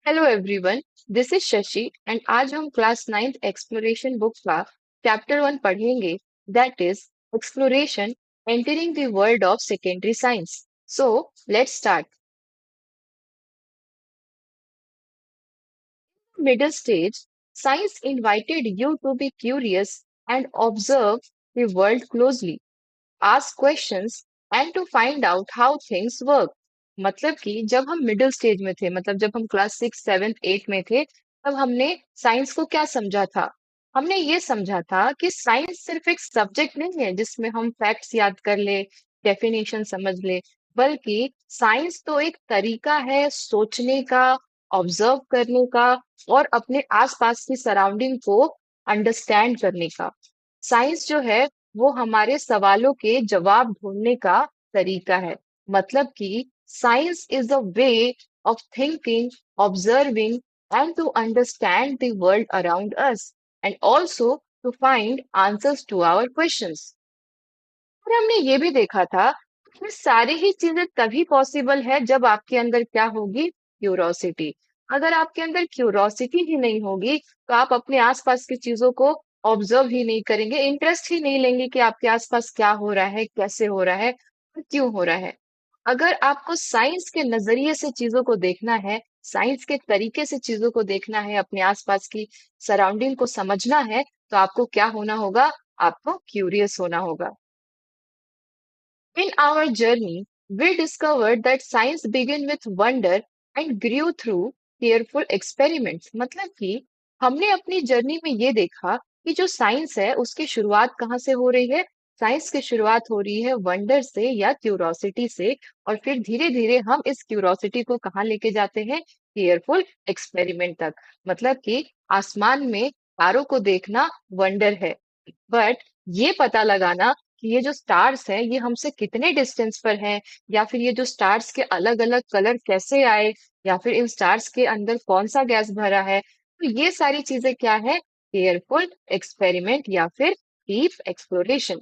Hello everyone, this is Shashi and आज हम class 9th exploration book का चैप्टर 1 पढ़ेंगे, that is exploration entering the world of secondary science. So let's start. Middle stage, science invited you to be curious and observe the world closely. Ask questions and to find out how things work। मतलब कि जब हम middle stage में थे, मतलब जब हम class 6, 7, 8 में थे, तब हमने साइंस को क्या समझा था? हमने ये समझा था कि साइंस सिर्फ एक सब्जेक्ट नहीं है जिसमें हम फैक्ट्स याद कर ले, डेफिनेशन समझ ले, बल्कि साइंस तो एक तरीका है सोचने का, ऑब्जर्व करने का और अपने आसपास की सराउंडिंग को अंडरस्टैंड करने का। साइंस जो है वो हमारे सवालों के जवाब ढूंढने का तरीका है। मतलब कि science is a way of thinking, observing and to understand the world around us and also to find answers to our questions. और हमने ये भी देखा था कि ये सारी ही चीजें तभी पॉसिबल है जब आपके अंदर क्या होगी? क्यूरोसिटी। अगर आपके अंदर क्यूरोसिटी ही नहीं होगी तो आप अपने आसपास की चीजों को ऑब्जर्व ही नहीं करेंगे, इंटरेस्ट ही नहीं लेंगे कि आपके आसपास क्या हो रहा है, कैसे हो रहा है और क्यों हो रहा है। अगर आपको साइंस के नजरिए से चीजों को देखना है, साइंस के तरीके से चीजों को देखना है, अपने आसपास की सराउंडिंग को समझना है, तो आपको क्या होना होगा? आपको क्यूरियस होना होगा। In our journey, we discovered that science began with wonder and grew through careful experiments। मतलब कि हमने अपनी जर्नी में ये देखा कि जो साइंस है उसकी शुरुआत कहाँ से हो रही है? साइंस की शुरुआत हो रही है वंडर से या क्यूरोसिटी से, और फिर धीरे धीरे हम इस क्यूरोसिटी को कहाँ लेके जाते हैं? केयरफुल एक्सपेरिमेंट तक। मतलब कि आसमान में तारों को देखना वंडर है, बट ये पता लगाना कि ये जो स्टार्स हैं ये हमसे कितने डिस्टेंस पर हैं, या फिर ये जो स्टार्स के अलग अलग कलर कैसे आए, या फिर इन स्टार्स के अंदर कौन सा गैस भरा है, तो ये सारी चीजें क्या है? केयरफुल एक्सपेरिमेंट या फिर डीप एक्सप्लोरेशन।